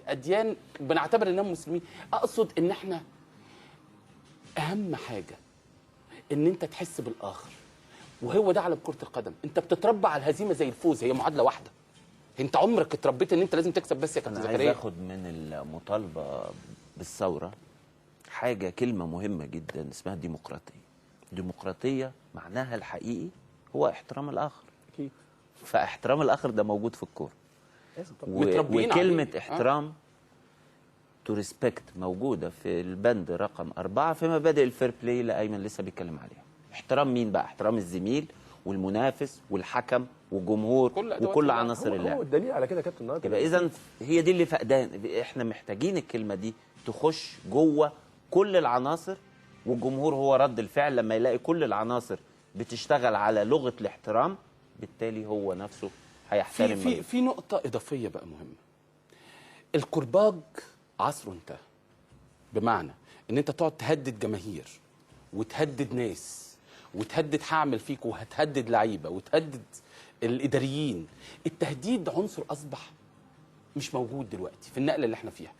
اديان بنعتبر انهم مسلمين. اقصد ان احنا اهم حاجه ان انت تحس بالاخر، وهو ده على كره القدم. انت بتتربى على الهزيمه زي الفوز، هي معادله واحده. انت عمرك اتربيت ان انت لازم تكسب بس يا كابتن زكريا؟ انا عايز اخد من المطالبه بالثوره حاجه، كلمه مهمه جدا اسمها الديمقراطيه. الديمقراطيه معناها الحقيقي هو احترام الاخر. اكيد. فاحترام الاخر ده موجود في الكوره، وكلمه احترام تو ريسبكت موجوده في البند رقم 4 في مبادئ الفير بلاي اللي ايمن لسه بيتكلم عليها. احترام مين بقى؟ احترام الزميل والمنافس والحكم والجمهور وكل عناصر اللعب. هو الدليل على كده يا كابتن النهارده. يبقى اذا هي دي اللي فقدان. احنا محتاجين الكلمه دي تخش جوه كل العناصر، والجمهور هو رد الفعل لما يلاقي كل العناصر بتشتغل على لغه الاحترام، بالتالي هو نفسه هيحترم. في نقطه اضافيه بقى مهمه. الكرباج عصره انتهى، بمعنى ان انت تقعد تهدد جماهير وتهدد ناس وتهدد هعمل فيك وهتهدد لعيبه وتهدد الاداريين. التهديد عنصر اصبح مش موجود دلوقتي في النقله اللي احنا فيها.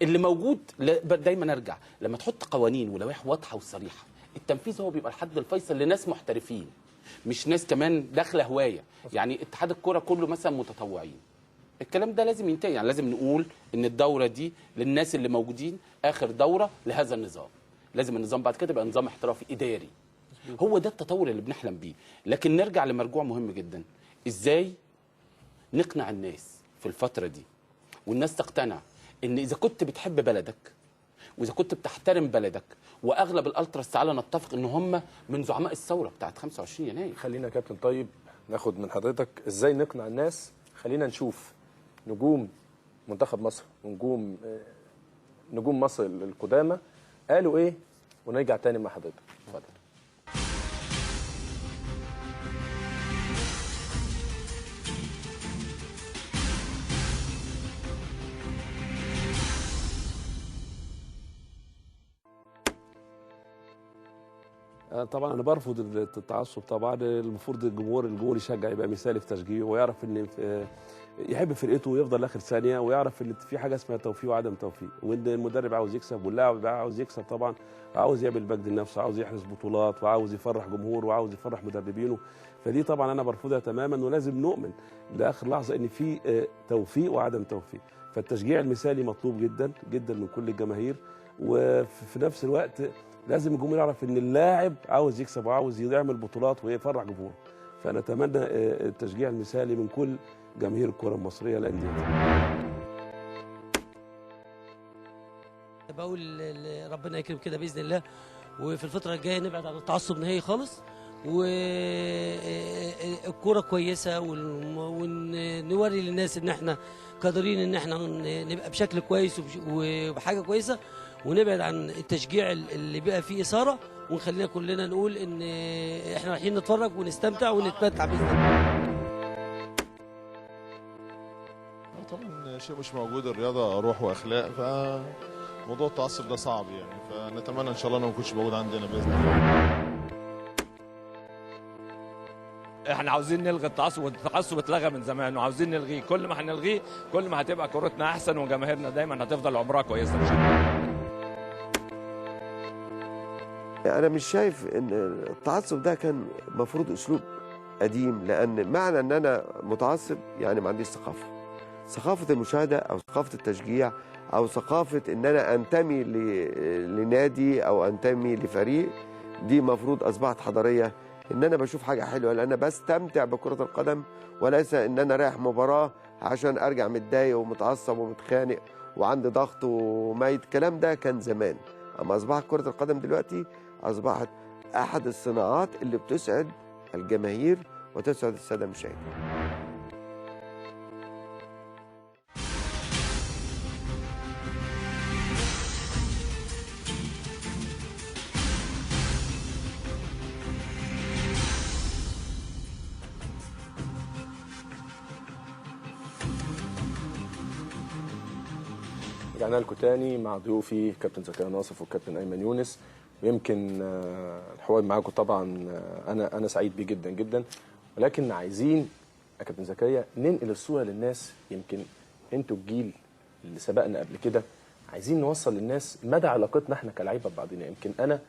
اللي موجود دايما ارجع لما تحط قوانين ولوائح واضحه وصريحه، التنفيذ هو بيبقى الحد الفيصل لناس محترفين، مش ناس كمان داخله هوايه. يعني اتحاد الكره كله مثلا متطوعين. الكلام ده لازم ينتهي. يعني لازم نقول ان الدوره دي للناس اللي موجودين اخر دوره لهذا النظام. لازم النظام بعد كده يبقى نظام احترافي اداري. هو ده التطور اللي بنحلم بيه. لكن نرجع لمرجوع مهم جدا، ازاي نقنع الناس في الفتره دي والناس تقتنع ان اذا كنت بتحب بلدك واذا كنت بتحترم بلدك، واغلب الالتراس تعالى نتفق ان هم من زعماء الثوره بتاعت 25 يناير. خلينا يا كابتن طيب ناخد من حضرتك ازاي نقنع الناس. خلينا نشوف نجوم منتخب مصر ونجوم مصر القدامى قالوا ايه، ونرجع تاني مع حضرتك. اتفضل. طبعا انا برفض التعصب. طبعا المفروض الجمهور يشجع، يبقى مثالي في تشجيعه، ويعرف ان يحب فرقته ويفضل لاخر ثانيه، ويعرف ان في حاجه اسمها توفيق وعدم توفيق، وان المدرب عاوز يكسب واللاعب عاوز يكسب. طبعا عاوز يعمل مجد لنفسه، عاوز يحرز بطولات، وعاوز يفرح جمهور، وعاوز يفرح مدربينه. فدي طبعا انا برفضها تماما، ولازم نؤمن لاخر لحظه ان في توفيق وعدم توفيق. فالتشجيع المثالي مطلوب جدا جدا من كل الجماهير، وفي نفس الوقت لازم الجمهور يعرف ان اللاعب عاوز يكسب وعاوز يعمل بطولات ويفرح جمهوره. فانا اتمنى التشجيع المثالي من كل جماهير الكره المصريه لانديتها. بقول ربنا يكرم كده باذن الله، وفي الفتره الجايه نبعد عن التعصب نهائي خالص، والكوره كويسه، ونوري للناس ان احنا قادرين ان احنا نبقى بشكل كويس وبحاجه كويسه، ونبعد عن التشجيع اللي بقى فيه اثاره، ونخلينا كلنا نقول ان احنا رايحين نتفرج ونستمتع ونتمتع باذن الله. طبعا شيء مش موجود، الرياضه روح واخلاق، فموضوع التعصب ده صعب يعني، فنتمنى ان شاء الله انه ما يكونش موجود عندنا باذن الله. احنا عاوزين نلغي التعصب، والتعصب اتلغى من زمان وعاوزين نلغيه. كل ما هنلغيه كل ما هتبقى كورتنا احسن، وجماهيرنا دايما هتفضل عمرها كويسه ان شاء الله. أنا مش شايف إن التعصب ده كان مفروض أسلوب قديم، لأن معنى إن أنا متعصب يعني ما عنديش ثقافة المشاهدة أو ثقافة التشجيع أو ثقافة إن أنا أنتمي لنادي أو أنتمي لفريق. دي مفروض أصبحت حضارية، إن أنا بشوف حاجة حلوة لأن أنا بستمتع بكرة القدم، وليس إن أنا رايح مباراة عشان أرجع متضايق ومتعصب ومتخانق وعندي ضغط وميت. الكلام ده كان زمان، أما أصبحت كرة القدم دلوقتي أصبحت أحد الصناعات اللي بتسعد الجماهير وتسعد السادة المشاهدين. رجعنا لكم تاني مع ضيوفي كابتن زكريا ناصف والكابتن ايمن يونس. ويمكن الحوار معاكم طبعا انا سعيد بيه جدا جدا، ولكن عايزين يا كابتن زكريا ننقل الصوره للناس. يمكن انتوا الجيل اللي سبقنا قبل كده، عايزين نوصل للناس مدى علاقتنا احنا كلاعيبه ببعضنا. يمكن انا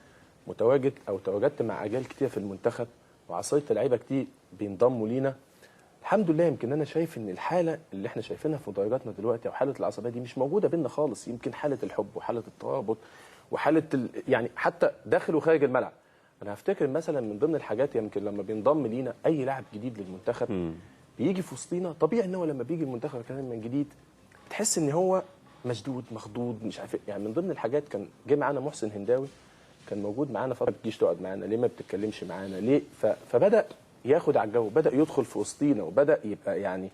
متواجد او تواجدت مع اجيال كتير في المنتخب، وعصيت لعيبه كتير بينضموا لينا. الحمد لله يمكن انا شايف ان الحاله اللي احنا شايفينها في مدرجاتنا دلوقتي او حاله العصبيه دي مش موجوده بينا خالص. يمكن حاله الحب وحاله الترابط وحاله يعني حتى داخل وخارج الملعب. انا هفتكر مثلا من ضمن الحاجات، يمكن لما بينضم لينا اي لاعب جديد للمنتخب بيجي في وسطينا، طبيعي ان هو لما بيجي المنتخب كمان من جديد تحس ان هو مشدود مخضوض مش عارف يعني. من ضمن الحاجات كان جه معانا محسن هنداوي، كان موجود معانا فتره، ما بتجيش تقعد معانا ليه، ما بتتكلمش معانا ليه، فبدا ياخد على الجو، بدا يدخل في وسطينا وبدا يبقى يعني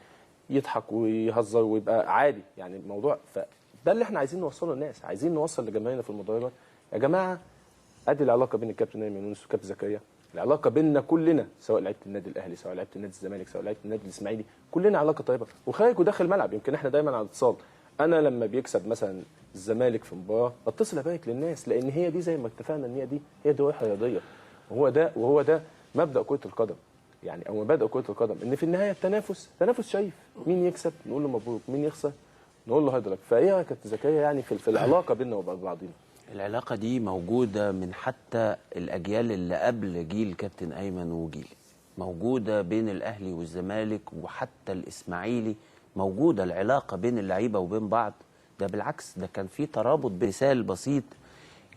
يضحك ويهزر ويبقى عادي يعني الموضوع. فده اللي احنا عايزين نوصله للناس، عايزين نوصل لجماهيرنا في المدرجات يا جماعه ادي العلاقه بين الكابتن ايمن يونس والكابتن زكريا، العلاقه بيننا كلنا سواء لعيبه النادي الاهلي سواء لعيبه النادي الزمالك سواء لعيبه النادي الاسماعيلي، كلنا علاقه طيبه وخارج وداخل الملعب. يمكن احنا دايما على اتصال. انا لما بيكسب مثلا الزمالك في مباراه اتصل ابارك للناس، لان هي دي زي ما اتفقنا ان هي دي روح رياضيه، وهو ده مبدا كره القدم يعني، او مبادئ كره القدم، ان في النهايه التنافس شريف، مين يكسب نقول له مبروك، مين يخسر نقول له هارد لك. فايه يا كابتن زكريا يعني في العلاقه بيننا وبين بعضينا؟ العلاقة دي موجودة من حتى الأجيال اللي قبل جيل كابتن أيمن وجيلي، موجودة بين الأهلي والزمالك وحتى الإسماعيلي، موجودة العلاقة بين اللعيبة وبين بعض. ده بالعكس، ده كان في ترابط. بمثال بسيط،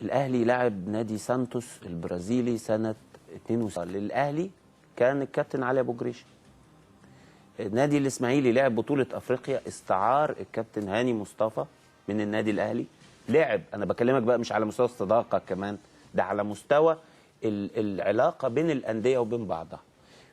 الأهلي لعب نادي سانتوس البرازيلي سنة 92، للأهلي كان الكابتن علي أبو جريش. النادي الإسماعيلي لعب بطولة أفريقيا، استعار الكابتن هاني مصطفى من النادي الأهلي، لعب. انا بكلمك بقى مش على مستوى الصداقه كمان، ده على مستوى العلاقه بين الانديه وبين بعضها.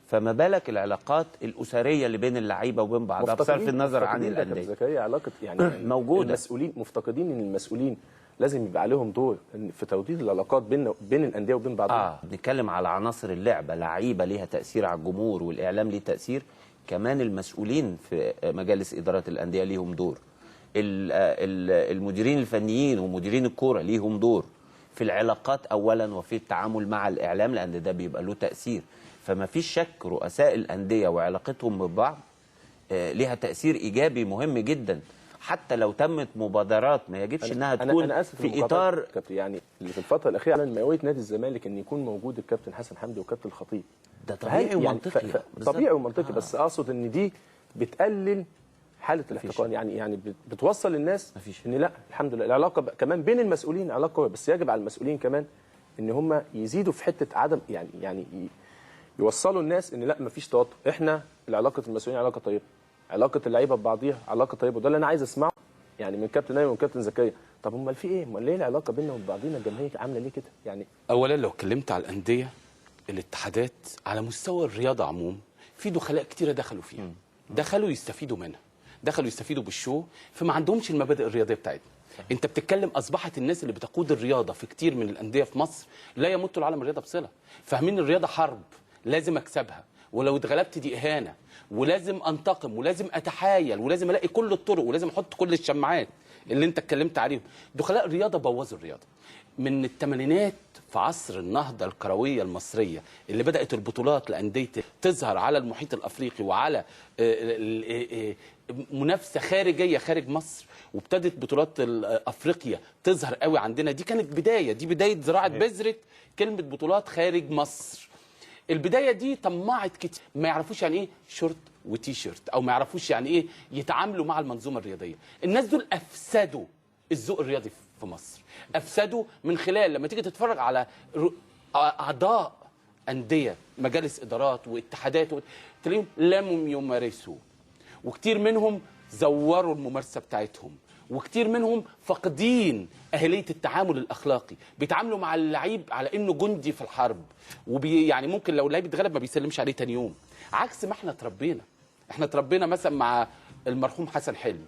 فما بالك العلاقات الاسريه اللي بين اللعيبه وبين بعضها بصرف النظر عن الانديه. زكريا علاقه يعني موجوده. المسؤولين مفتقدين ان المسؤولين لازم يبقى عليهم دور في توطيد العلاقات بين الانديه وبين بعضها. بنتكلم على عناصر اللعبه، لعيبه ليها تاثير على الجمهور والاعلام ليه تاثير، كمان المسؤولين في مجالس اداره الانديه ليهم دور، المديرين الفنيين ومديرين الكوره ليهم دور في العلاقات اولا وفي التعامل مع الاعلام، لان ده بيبقى له تاثير. فما فيش شك رؤساء الانديه وعلاقتهم ببعض ليها تاثير ايجابي مهم جدا. حتى لو تمت مبادرات ما يجبش انها تكون أنا آسف في اطار يعني اللي في الفتره الاخيره على مئويه نادي الزمالك ان يكون موجود الكابتن حسن حمدي والكابتن الخطيب. ده طبيعي ومنطقي يعني طبيعي ومنطقي بس اقصد ان دي بتقلل حاله الاحتقان، يعني بتوصل للناس ان لا الحمد لله العلاقه كمان بين المسؤولين علاقه قويه، بس يجب على المسؤولين كمان ان هم يزيدوا في حته عدم يعني يوصلوا الناس ان لا مفيش توتر، احنا علاقه المسؤولين علاقه طيبه، علاقه اللعيبه ببعضيها علاقه طيبه، وده اللي انا عايز اسمعه يعني من كابتن ايمن وكابتن زكريا. طب امال في ايه؟ امال ليه العلاقه بيننا وبين بعضينا الجماهير عامله ليه كده؟ يعني اولا لو اتكلمت على الانديه الاتحادات على مستوى الرياضه عموما، في دخلاء كتيره دخلوا فيها، دخلوا يستفيدوا منها، دخلوا يستفيدوا بالشو، فما عندهمش المبادئ الرياضيه بتاعتنا. انت بتتكلم اصبحت الناس اللي بتقود الرياضه في كتير من الانديه في مصر لا يمت العالم الرياضه بصله، فاهمين الرياضه حرب لازم اكسبها، ولو اتغلبت دي اهانه، ولازم انتقم، ولازم اتحايل، ولازم الاقي كل الطرق، ولازم احط كل الشماعات اللي انت اتكلمت عليهم. دخلاء الرياضه بوظوا الرياضه من الثمانينات في عصر النهضه الكرويه المصريه اللي بدات البطولات لانديه تظهر على المحيط الافريقي وعلى منافسه خارجيه خارج مصر، وابتدت بطولات افريقيا تظهر قوي عندنا. دي كانت بدايه زراعه بذره كلمه بطولات خارج مصر. البدايه دي طمعت كتير ما يعرفوش يعني ايه شورت وتي شيرت، او ما يعرفوش يعني ايه يتعاملوا مع المنظومه الرياضيه. الناس دول افسدوا الذوق الرياضي في مصر، افسدوا من خلال لما تيجي تتفرج على اعضاء انديه مجالس ادارات واتحادات تلاقيهم لم يمارسوا، وكتير منهم زوروا الممارسه بتاعتهم، وكتير منهم فاقدين اهليه التعامل الاخلاقي، بيتعاملوا مع اللعيب على انه جندي في الحرب، يعني ممكن لو اللعيب اتغلب ما بيسلمش عليه تاني يوم، عكس ما احنا اتربينا مثلا مع المرحوم حسن حلمي،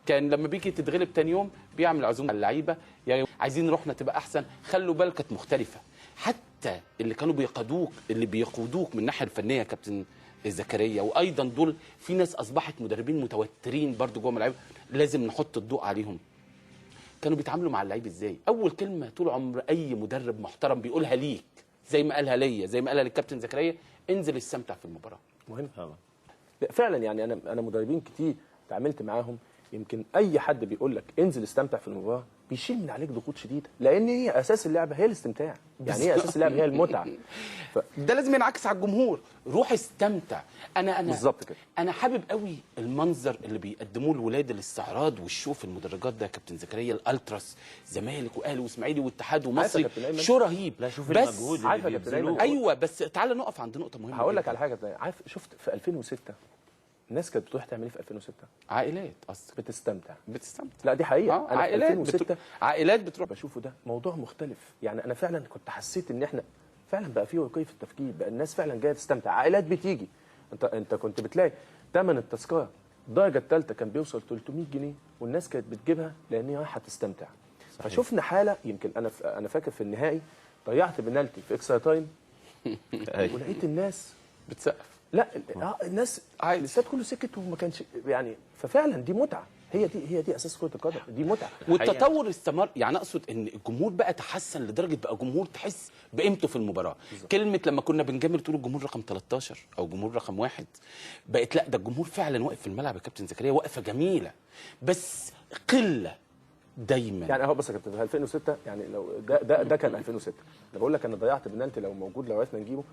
كان لما بيجي تتغلب تاني يوم بيعمل عزومه على اللعيبه، يعني عايزين روحنا تبقى احسن، خلوا بالك كانت مختلفه. حتى اللي كانوا بيقودوك من الناحيه الفنيه كابتن زكريا، وايضا دول في ناس اصبحت مدربين متوترين برضو جوه اللعيبه لازم نحط الضوء عليهم. كانوا بيتعاملوا مع اللعيب ازاي؟ اول كلمه طول عمر اي مدرب محترم بيقولها ليك، زي ما قالها ليا، زي ما قالها للكابتن زكريا، انزل استمتع في المباراه. مهم فعلا يعني انا مدربين كتير تعاملت معاهم يمكن اي حد بيقول لك انزل استمتع في المباراه بيشيل من عليك ضغوط شديده، لان هي اساس اللعبه هي الاستمتاع، يعني هي اساس اللعبه هي المتعه. ده لازم ينعكس على الجمهور، روح استمتع. انا بالظبط كده. انا حابب قوي المنظر اللي بيقدموه الولاد، الاستعراض والشو في المدرجات ده يا كابتن زكريا، الالتراس، زمالك واهلي واسماعيلي واتحاد ومصري، شو رهيب. لا شوف بس المجهود اللي عارف يا كابتن بيبذلوه. ايوه، بس تعالى نقف عند نقطه مهمه. هقول لك جداً. على حاجه تانية. عارف شفت في 2006 الناس كانت بتروح تعمل ايه في 2006؟ عائلات اصلا بتستمتع. بتستمتع. لا دي حقيقه. آه، انا في عائلات 2006 عائلات بتروح. بشوفه ده موضوع مختلف، يعني انا فعلا كنت حسيت ان احنا فعلا بقى في رقي في التفكير، بقى الناس فعلا جايه تستمتع، عائلات بتيجي. انت كنت بتلاقي ثمن التذكره الدرجه الثالثه كان بيوصل 300 جنيه والناس كانت بتجيبها لان هي رايحه تستمتع. صحيح. فشفنا حاله، يمكن انا فاكر في النهائي ضيعت بنالتي في اكسترا تايم ولقيت الناس بتسقف. لا الناس الاستاد كله سكت وما كانش يعني، ففعلا دي متعه، هي دي اساس كره القدم، دي متعه. والتطور استمر، يعني اقصد ان الجمهور بقى تحسن لدرجه بقى جمهور تحس بقيمته في المباراه. بالزبط. كلمه لما كنا بنجامل تقول الجمهور رقم 13 او جمهور رقم 1، بقت لا، ده الجمهور فعلا واقف في الملعب يا كابتن زكريا، وقفه جميله، بس قله دايما. يعني اهو بس يا كابتن في 2006، يعني لو ده كان 2006، انا بقول لك انا ضيعت بنالتي لو موجود لو عرفنا نجيبه،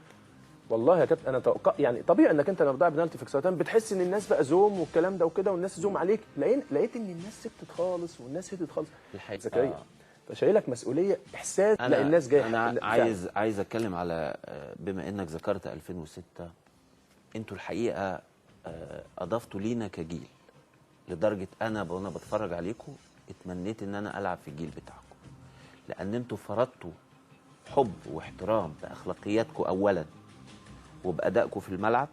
والله يا كابتن انا يعني طبيعي انك انت لما بتضيع بنالتي في اكسترا بتحس ان الناس بقى زوم والكلام ده وكده، والناس زوم عليك، لقيت ان الناس سكتت خالص والناس هدت خالص. زكريا فشايلك مسؤوليه، احساس لا الناس جايه. انا عايز اتكلم على، بما انك ذكرت 2006، انتوا الحقيقه اضفتوا لينا كجيل، لدرجه انا وانا بتفرج عليكم اتمنيت ان انا العب في الجيل بتاعكم، لان انتوا فرضتوا حب واحترام باخلاقياتكم اولا وبادائكم في الملعب،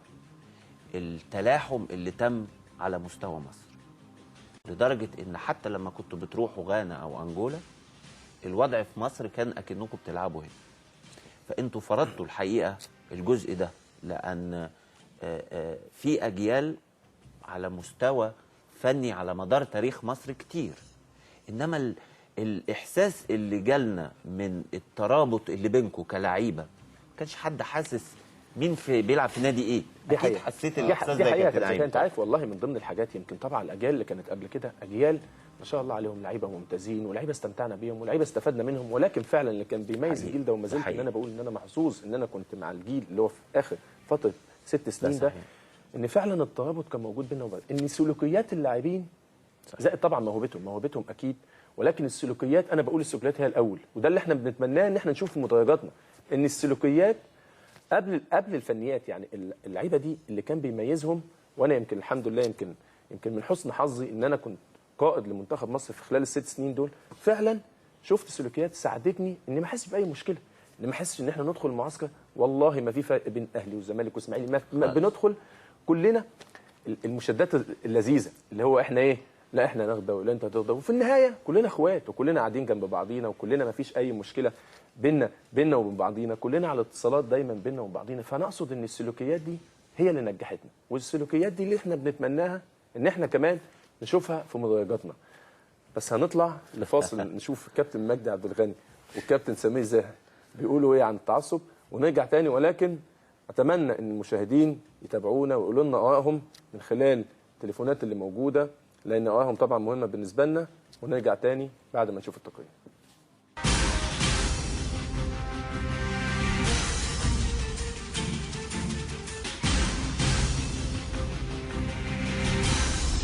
التلاحم اللي تم على مستوى مصر، لدرجه ان حتى لما كنتوا بتروحوا غانا او انجولا الوضع في مصر كان اكنكم بتلعبوا هنا. فانتوا فرضتوا الحقيقه الجزء ده، لان في اجيال على مستوى فني على مدار تاريخ مصر كتير، انما الاحساس اللي جالنا من الترابط اللي بينكم كلاعيبه ما كانش حد حاسس مين بيلعب في نادي ايه. دي اكيد حقيقة. حسيت الاحساس دي ده حقيقه كلاعب. انت عارف والله من ضمن الحاجات، يمكن طبعا الاجيال اللي كانت قبل كده اجيال ما شاء الله عليهم لعيبه ممتازين ولاعيبه استمتعنا بيهم ولاعيبه استفدنا منهم، ولكن فعلا اللي كان بيميز الجيل ده وما زلت ان انا بقول ان انا محظوظ ان انا كنت مع الجيل اللي هو في اخر فتره 6 سنين ده، ان فعلا الترابط كان موجود بيننا وبين ان سلوكيات اللاعبين زائد طبعا موهبتهم اكيد، ولكن السلوكيات انا بقول السلوكيات هي الاول، وده اللي احنا بنتمناه ان احنا نشوف في مدرجاتنا، ان السلوكيات قبل الفنيات. يعني اللعيبه دي اللي كان بيميزهم، وانا يمكن الحمد لله يمكن من حسن حظي ان انا كنت قائد لمنتخب مصر في خلال ال6 سنين دول، فعلا شفت سلوكيات ساعدتني اني ما احسش باي مشكله، اني ما احسش ان احنا ندخل المعسكر والله ما في فرق بين اهلي وزمالك واسماعيلي، ما بندخل كلنا المشادات اللذيذه اللي هو احنا ايه، لا احنا ناخده ولا انت هتاخده، وفي النهايه كلنا اخوات وكلنا قاعدين جنب بعضينا وكلنا ما فيش اي مشكله بيننا وبين بعضينا، كلنا على اتصالات دايما بيننا وبين بعضينا. فانا اقصد ان السلوكيات دي هي اللي نجحتنا، والسلوكيات دي اللي احنا بنتمناها ان احنا كمان نشوفها في مدرجاتنا. بس هنطلع لفاصل نشوف الكابتن مجدي عبد الغني والكابتن سمير زاهر بيقولوا ايه عن التعصب، ونرجع تاني، ولكن اتمنى ان المشاهدين يتابعونا ويقولوا لنا ارائهم من خلال التليفونات اللي موجوده، لان ارائهم طبعا مهمه بالنسبه لنا، ونرجع تاني بعد ما نشوف التقرير.